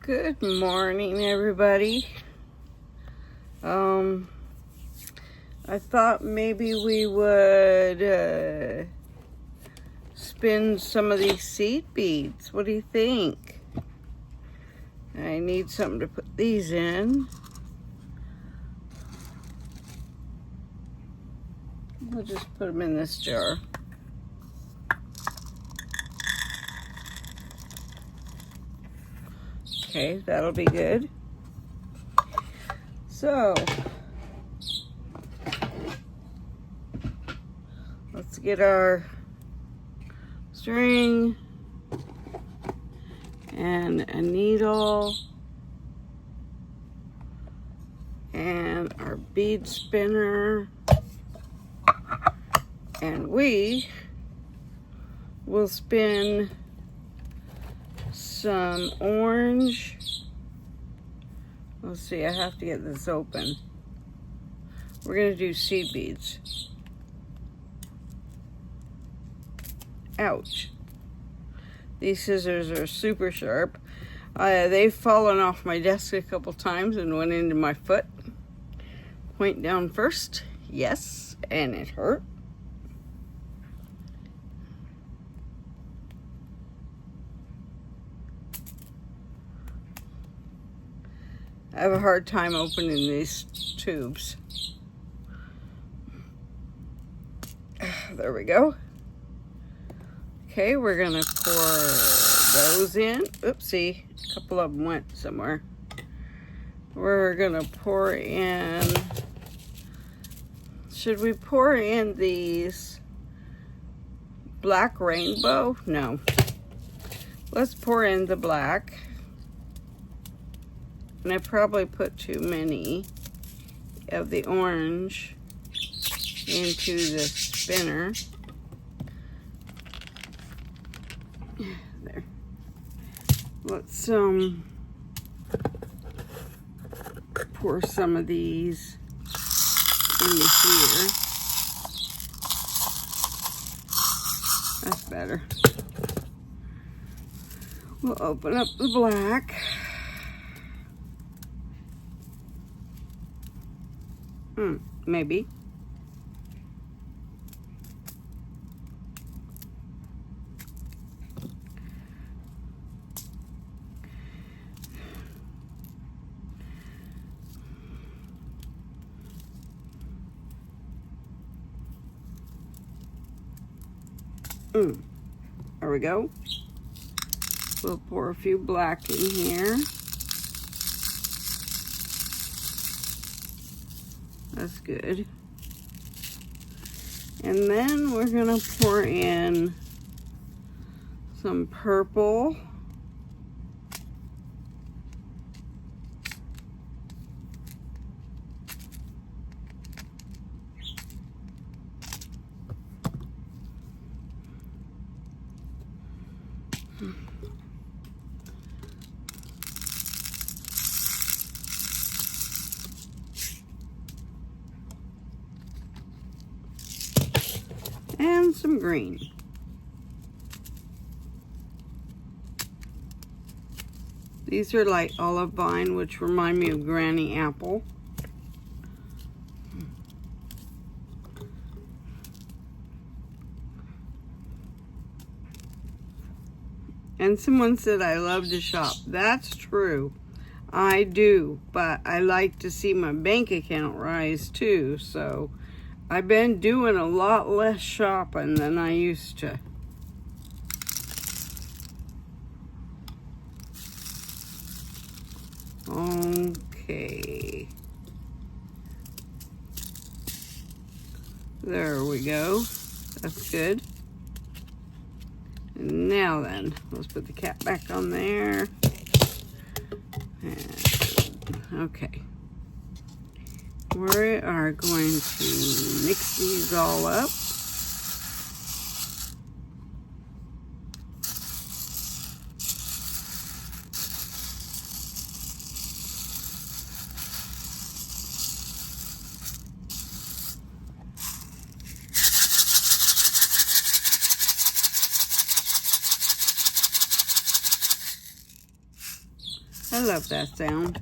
Good morning, everybody. I thought maybe we would spin some of these seed beads. What do you think? I need something to put these in. We'll just put them in this jar. Okay, that'll be good. So, let's get our string and a needle and our bead spinner, and we will spin some orange. Let's see, I have to get this open. We're gonna do seed beads. Ouch. These scissors are super sharp. They've fallen off my desk a couple times and went into my foot. Point down first. Yes, and it hurt. I have a hard time opening these tubes. There we go. Okay, we're gonna pour those in. Oopsie, a couple of them went somewhere. We're gonna pour in, should we pour in these black rainbow? No. Let's pour in the black. And I probably put too many of the orange into the spinner. There. Let's pour some of these into here. That's better. We'll open up the black. Maybe. There we go. We'll pour a few black in here. That's good. And then we're gonna pour in some purple. And some green. These are like olive vine, which remind me of Granny Apple. And someone said I love to shop. That's true. I do, but I like to see my bank account rise too, so I've been doing a lot less shopping than I used to. Okay. There we go. That's good. And now then, let's put the cap back on there. And, okay. We are going to mix these all up. I love that sound.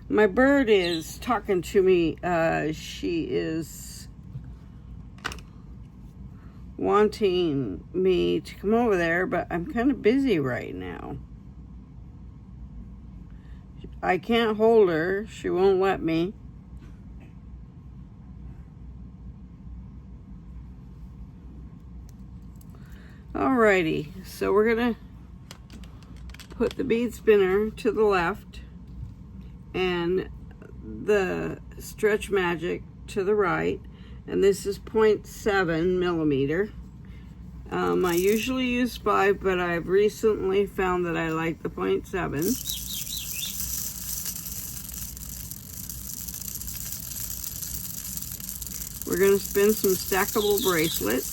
My bird is talking to me. She is wanting me to come over there, but I'm kind of busy right now. I can't hold her. She won't let me. Alrighty, so we're gonna put the bead spinner to the left and the Stretch Magic to the right, and this is 0.7 millimeter. I usually use 5, but I've recently found that I like the 0.7. We're going to spin some stackable bracelets.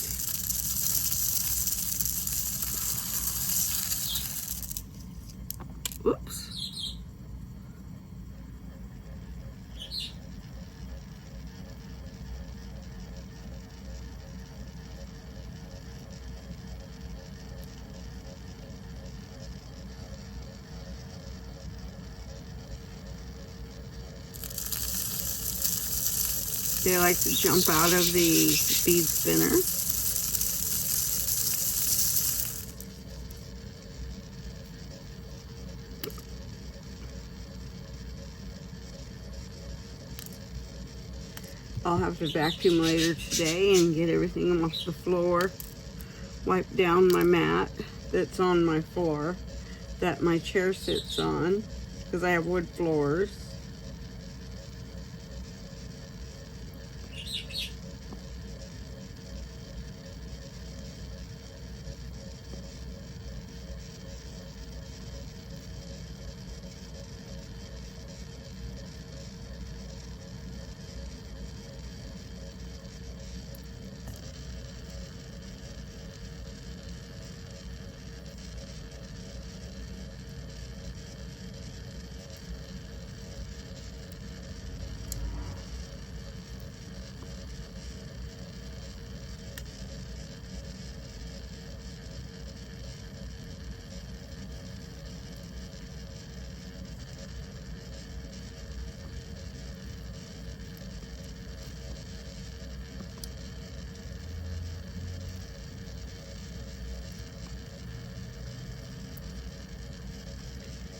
Oops. They like to jump out of the bead spinner. I'll have to vacuum later today and get everything off the floor. Wipe down my mat that's on my floor that my chair sits on, because I have wood floors.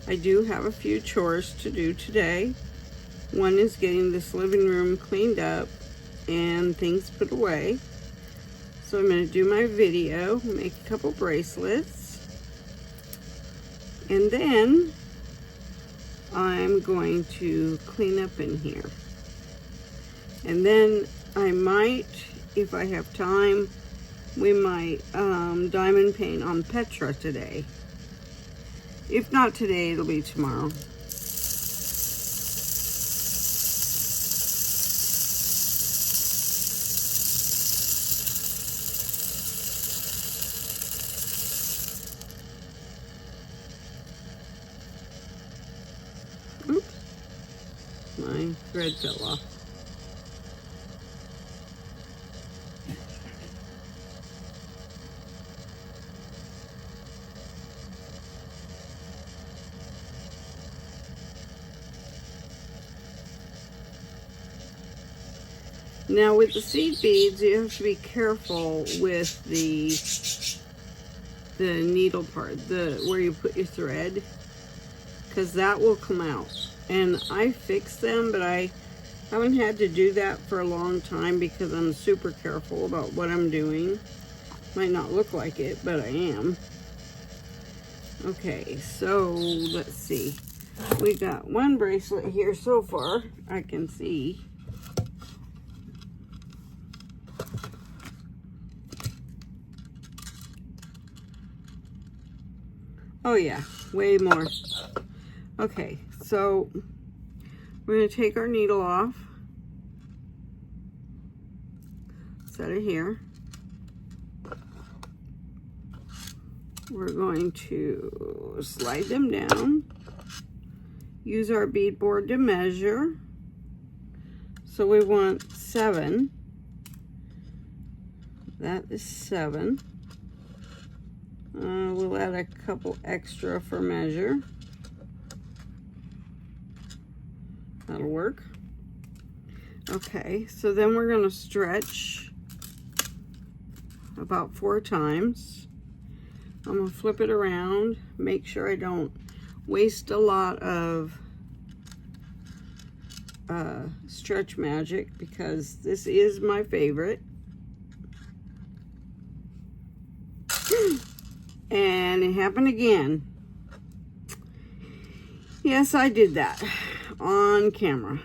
I do have a few chores to do today. One is getting this living room cleaned up and things put away. So I'm going to do my video, make a couple bracelets, and then I'm going to clean up in here. And then I might, if I have time, we might diamond paint on Petra today. If not today, it'll be tomorrow. Oops, my thread fell off. Now with the seed beads, you have to be careful with the needle part, where you put your thread, because that will come out. And I fixed them, but I haven't had to do that for a long time because I'm super careful about what I'm doing. Might not look like it, but I am. Okay, so let's see. We got one bracelet here so far, I can see. Oh yeah, way more. Okay, so we're going to take our needle off. Set it here. We're going to slide them down. Use our bead board to measure. So we want 7. That is 7. We'll add a couple extra for measure. That'll work. Okay, so then we're going to stretch about 4 times. I'm going to flip it around, make sure I don't waste a lot of stretch magic, because this is my favorite. And it happened again. Yes, I did that on camera.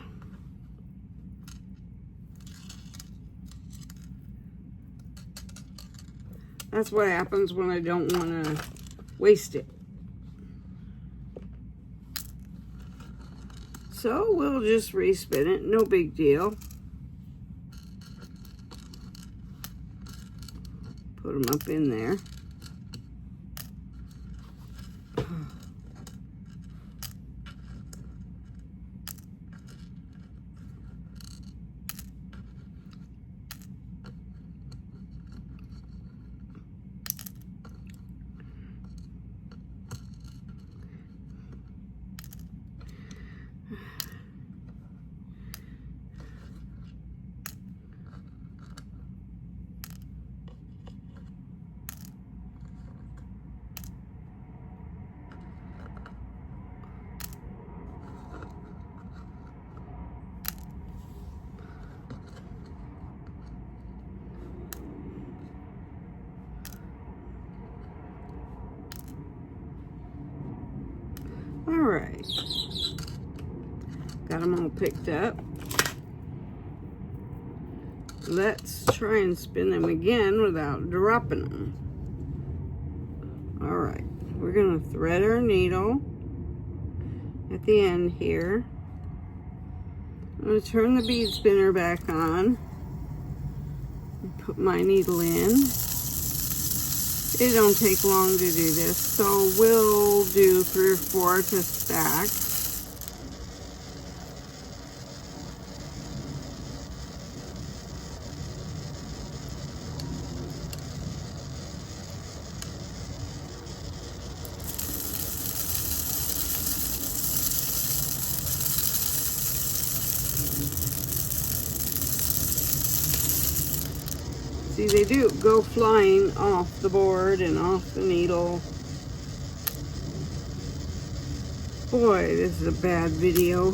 That's what happens when I don't want to waste it. So we'll just respin it, no big deal. Put them up in there. All right, got them all picked up. Let's try and spin them again without dropping them. All right, we're gonna thread our needle at the end here. I'm gonna turn the bead spinner back on and put my needle in. It don't take long to do this, so we'll do 3 or 4 to stack. See, they do go flying off the board and off the needle. Boy, this is a bad video.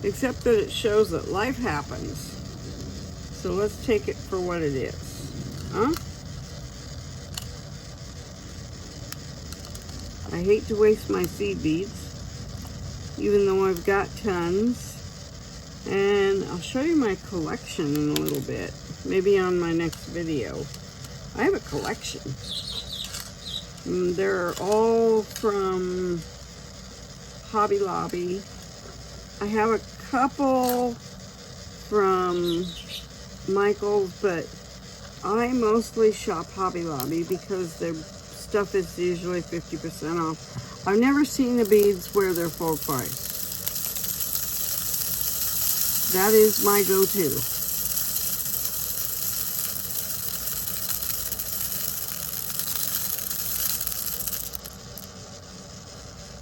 Except that it shows that life happens. So let's take it for what it is. Huh? I hate to waste my seed beads, even though I've got tons. And I'll show you my collection in a little bit, maybe on my next video. I have a collection. They're all from Hobby Lobby. I have a couple from Michael's, but I mostly shop Hobby Lobby because their stuff is usually 50% off. I've never seen the beads where they're full price. That is my go-to.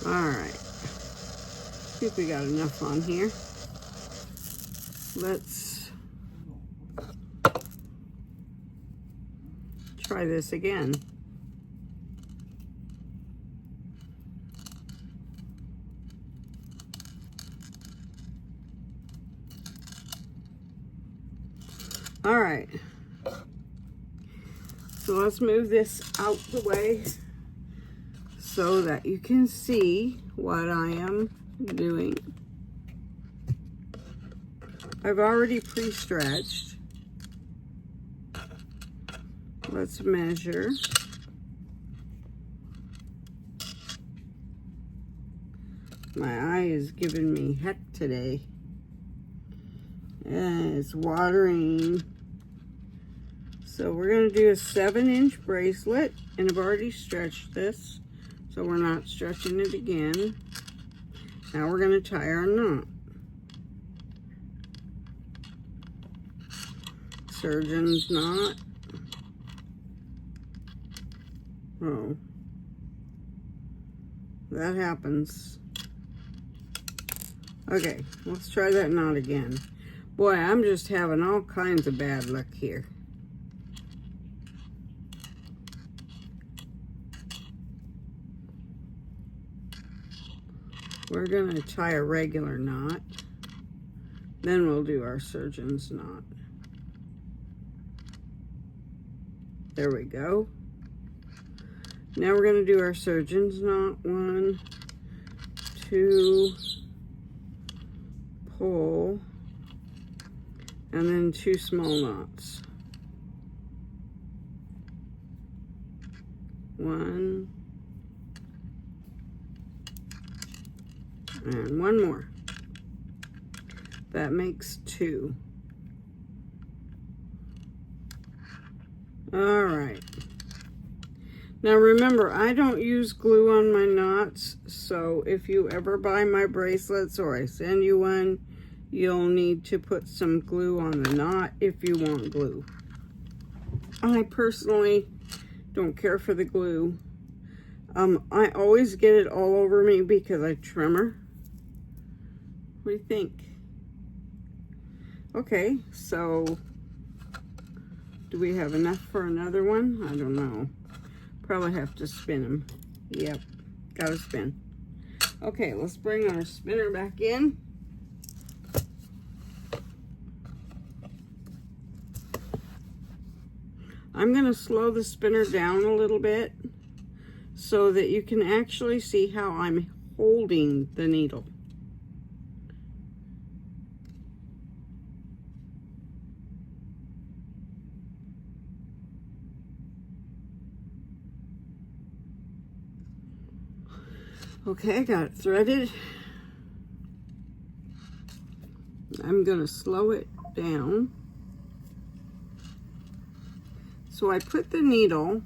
All right. I think we got enough on here. Let's try this again. All right, so let's move this out the way so that you can see what I am doing. I've already pre-stretched. Let's measure. My eye is giving me heck today. And it's watering. So we're going to do a 7-inch bracelet, and I've already stretched this, so we're not stretching it again. Now we're going to tie our knot. Surgeon's knot. Oh, that happens. Okay, let's try that knot again. Boy, I'm just having all kinds of bad luck here. We're gonna tie a regular knot. Then we'll do our surgeon's knot. There we go. Now we're gonna do our surgeon's knot. 1, 2, pull, and then 2 small knots. 1, and 1 more. That makes 2. All right. Now remember, I don't use glue on my knots, so if you ever buy my bracelets or I send you one, you'll need to put some glue on the knot if you want glue. I personally don't care for the glue. I always get it all over me because I trimmer. What do you think? Okay, so do we have enough for another one? I don't know. Probably have to spin them. Yep, gotta spin. Okay, let's bring our spinner back in. I'm gonna slow the spinner down a little bit so that you can actually see how I'm holding the needle. Okay, I got it threaded. I'm gonna slow it down. So I put the needle,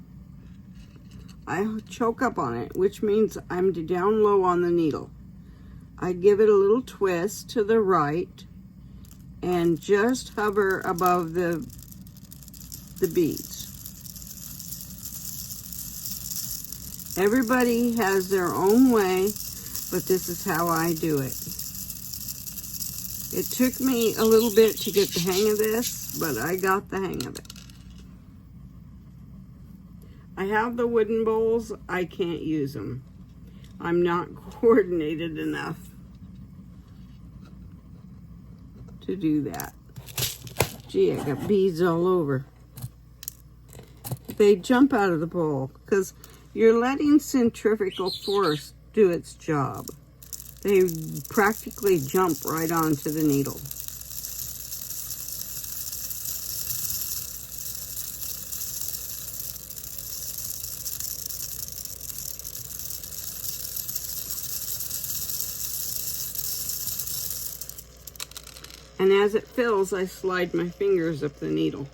I choke up on it, which means I'm down low on the needle. I give it a little twist to the right and just hover above the beads. Everybody has their own way, but this is how I do it. It took me a little bit to get the hang of this, but I got the hang of it. I have the wooden bowls. I can't use them. I'm not coordinated enough to do that. Gee, I got beads all over. They jump out of the bowl because you're letting centrifugal force do its job. They practically jump right onto the needle. And as it fills, I slide my fingers up the needle.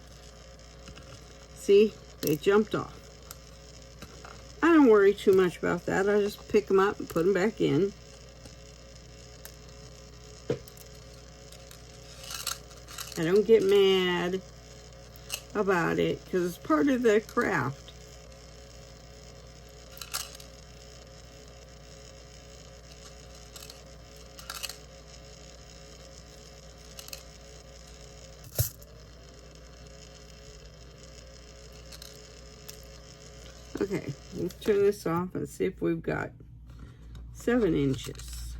See, they jumped off. I don't worry too much about that. I just pick them up and put them back in. I don't get mad about it because it's part of the craft. Okay, let's turn this off and see if we've got 7 inches.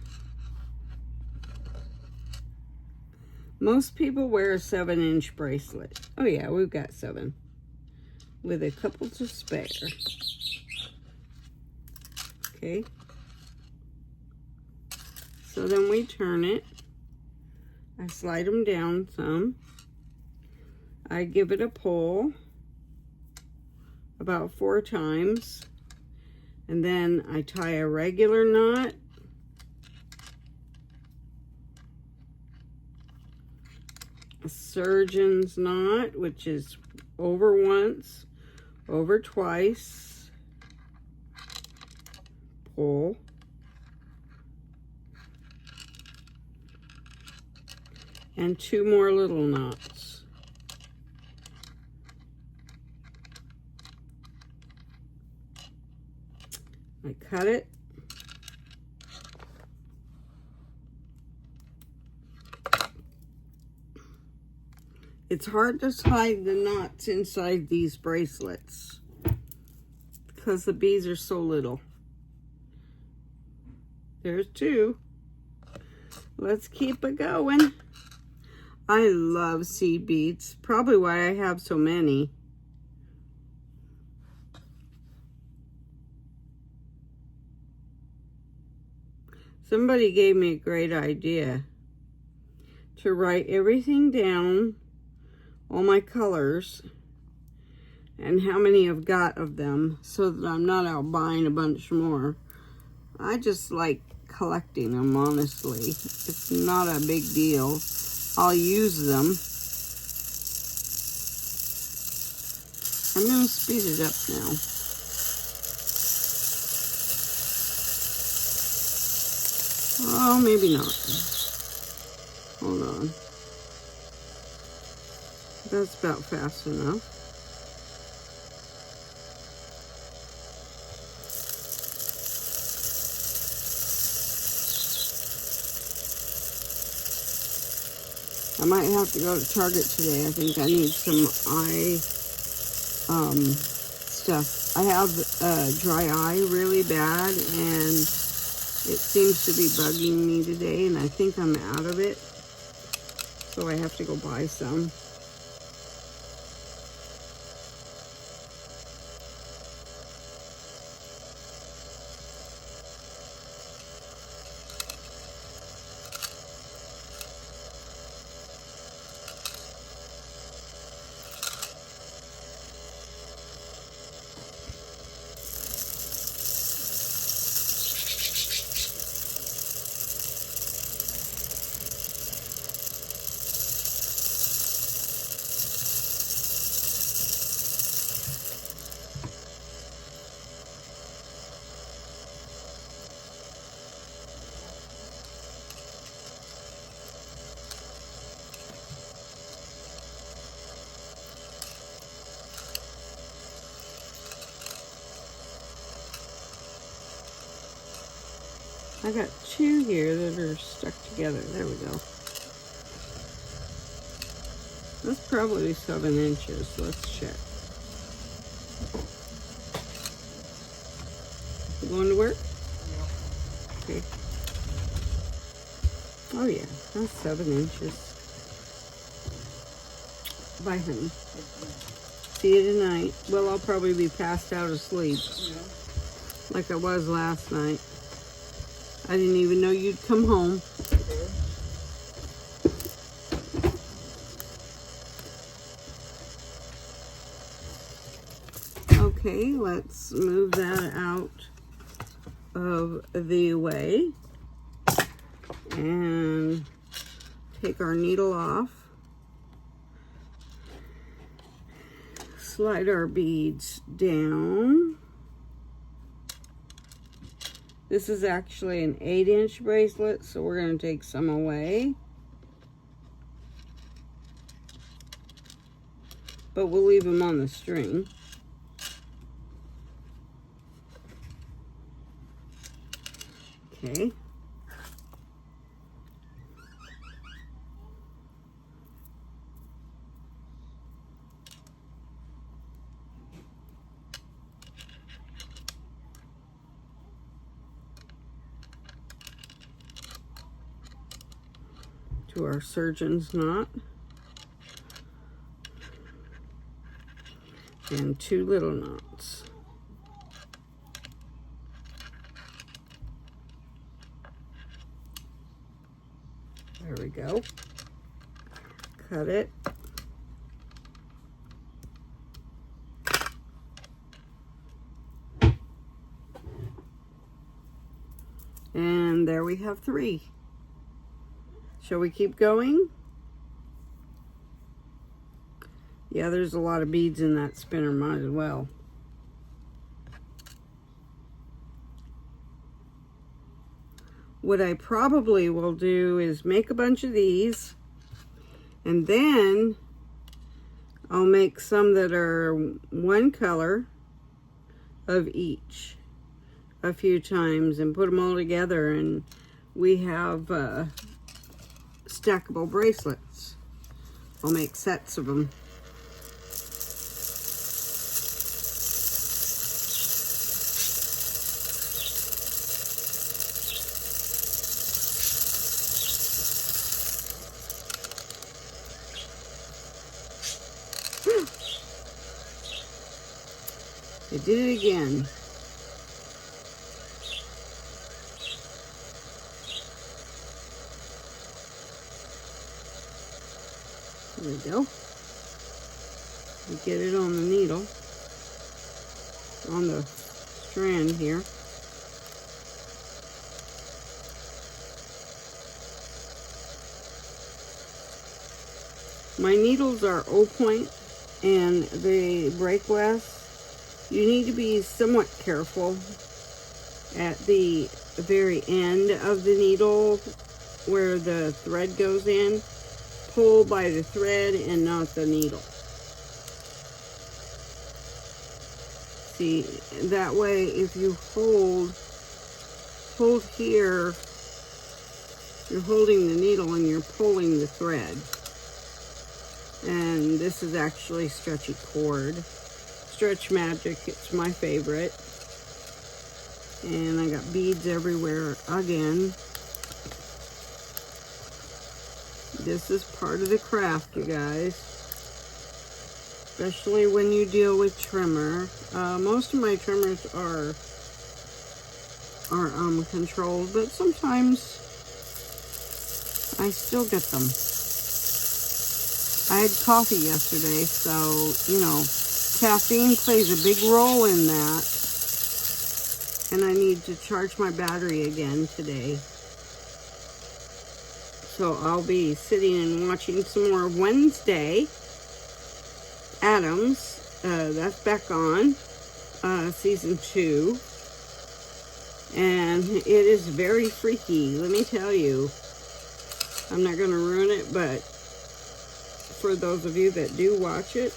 Most people wear a 7-inch bracelet. Oh yeah, we've got 7 with a couple to spare. Okay. So then we turn it. I slide them down some. I give it a pull about 4 times, and then I tie a regular knot, a surgeon's knot, which is over once, over twice, pull, and 2 more little knots. I cut it. It's hard to tie the knots inside these bracelets because the beads are so little. There's two. Let's keep it going. I love seed beads. Probably why I have so many. Somebody gave me a great idea to write everything down, all my colors, and how many I've got of them, so that I'm not out buying a bunch more. I just like collecting them, honestly. It's not a big deal. I'll use them. I'm going to speed it up now. Oh, maybe not. Hold on. That's about fast enough. I might have to go to Target today. I think I need some eye stuff. I have dry eye really bad, and it seems to be bugging me today, and I think I'm out of it. So I have to go buy some. I got two here that are stuck together. There we go. That's probably 7 inches. Let's check. You going to work? Yeah. Okay. Oh yeah, that's 7 inches. Bye, honey. See you tonight. Well, I'll probably be passed out asleep. Yeah. Like I was last night. I didn't even know you'd come home. Okay, let's move that out of the way and take our needle off. Slide our beads down. This is actually an 8-inch bracelet, so we're going to take some away. But we'll leave them on the string. Okay. To our surgeon's knot. And 2 little knots. There we go. Cut it. And there we have 3. Shall we keep going? Yeah, there's a lot of beads in that spinner, might as well. What I probably will do is make a bunch of these, and then I'll make some that are one color of each a few times and put them all together, and we have stackable bracelets. I'll make sets of them. I did it again. There we go. We get it on the needle, on the strand here. My needles are 0 point and they break less. You need to be somewhat careful at the very end of the needle where the thread goes in. Pull by the thread and not the needle. See, that way if you hold here, you're holding the needle and you're pulling the thread. And this is actually stretchy cord. Stretch Magic, it's my favorite. And I got beads everywhere again. This is part of the craft, you guys. Especially when you deal with trimmer. Most of my trimmers are controlled, but sometimes I still get them. I had coffee yesterday, so, you know, caffeine plays a big role in that. And I need to charge my battery again today. So I'll be sitting and watching some more Wednesday Addams. That's back on season 2. And it is very freaky, let me tell you. I'm not going to ruin it, but for those of you that do watch it,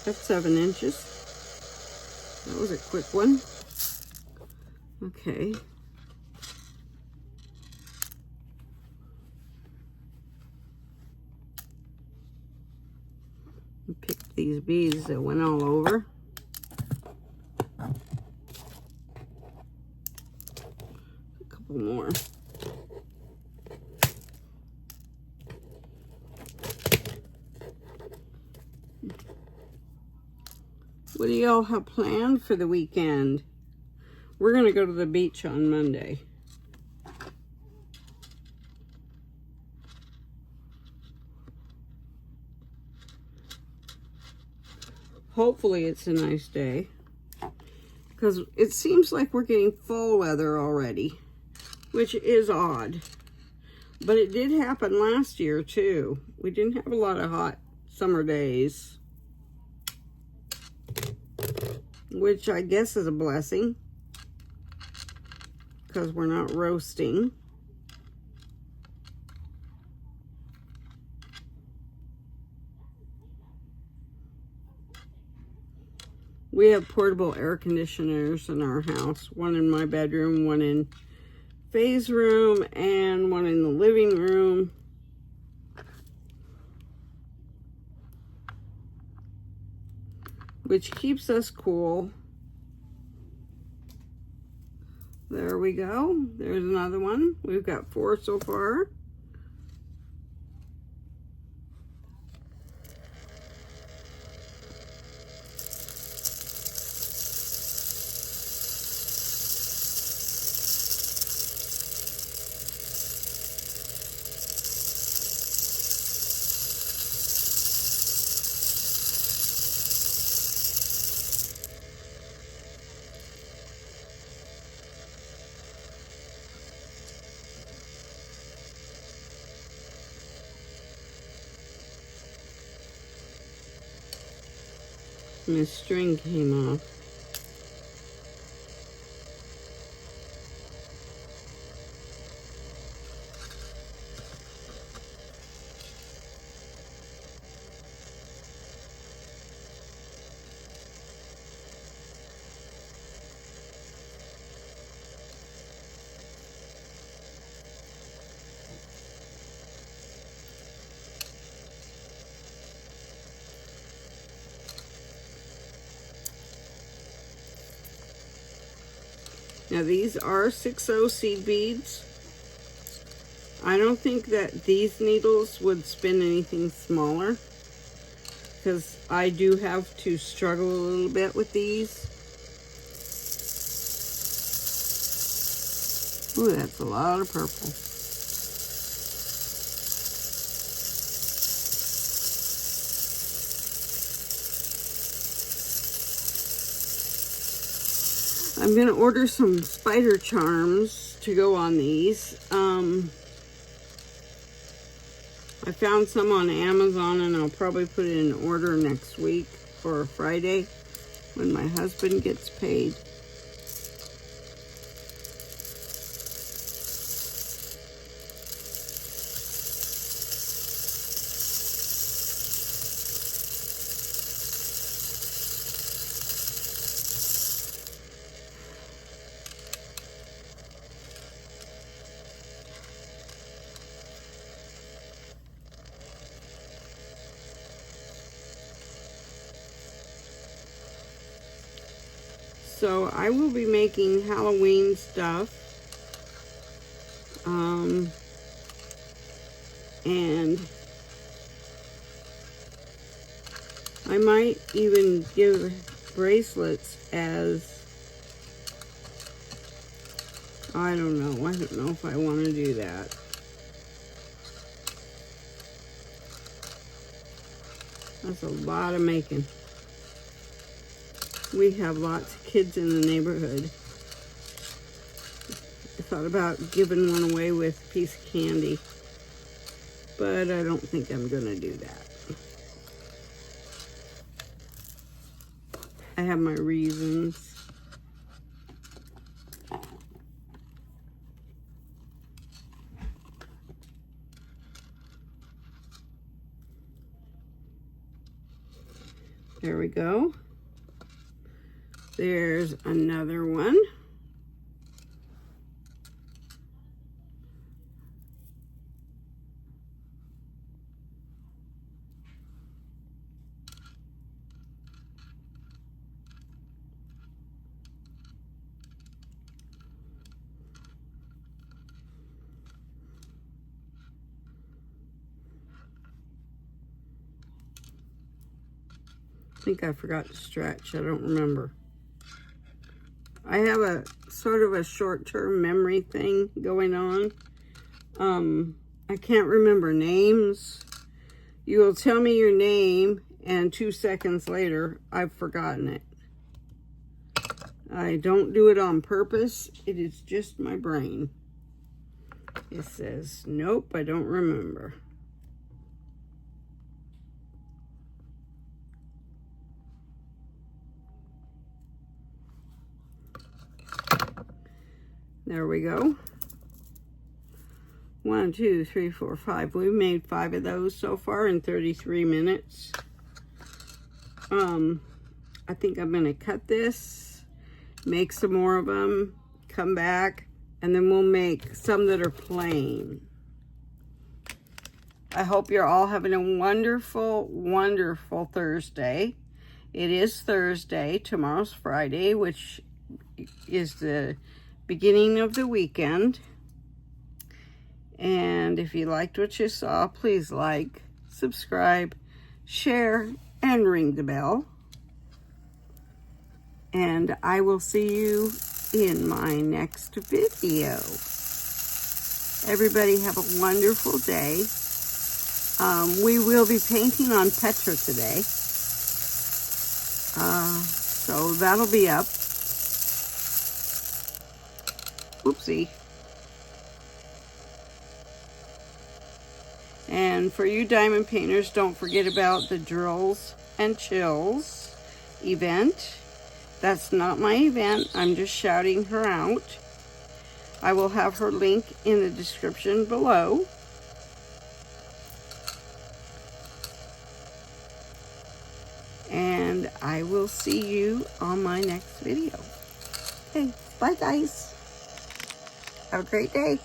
that's 7 inches. That was a quick one. Okay. Pick these beads that went all over. A couple more. What do y'all have planned for the weekend? We're going to go to the beach on Monday. Hopefully it's a nice day. Because it seems like we're getting fall weather already, which is odd. But it did happen last year too. We didn't have a lot of hot summer days, which I guess is a blessing because we're not roasting. We have portable air conditioners in our house, one in my bedroom, one in Faye's room, and one in the living room. Which keeps us cool. There we go. There's another one. We've got 4 so far. My string came off. Now these are 6/0 seed beads. I don't think that these needles would spin anything smaller, because I do have to struggle a little bit with these. Ooh, that's a lot of purple. I'm going to order some spider charms to go on these. I found some on Amazon, and I'll probably put it in order next week for Friday when my husband gets paid. So I will be making Halloween stuff. And I might even give bracelets as, I don't know if I want to do that. That's a lot of making. We have lots of kids in the neighborhood. I thought about giving one away with a piece of candy, but I don't think I'm gonna do that. I have my reasons. There we go. There's another one. I think I forgot to stretch. I don't remember. I have a sort of a short-term memory thing going on. I can't remember names. You will tell me your name, and 2 seconds later, I've forgotten it. I don't do it on purpose. It is just my brain. It says, nope, I don't remember. There we go. 1, 2, 3, 4, 5. We've made 5 of those so far in 33 minutes. I think I'm gonna cut this, make some more of them, come back, and then we'll make some that are plain. I hope you're all having a wonderful, wonderful Thursday. It is Thursday, tomorrow's Friday, which is the beginning of the weekend. And if you liked what you saw, please like, subscribe, share, and ring the bell. And I will see you in my next video. Everybody have a wonderful day. We will be painting on Petra today. So that'll be up. Oopsie. And for you diamond painters, don't forget about the Drills and Chills event. That's not my event. I'm just shouting her out. I will have her link in the description below. And I will see you on my next video. Okay, bye guys. Have a great day.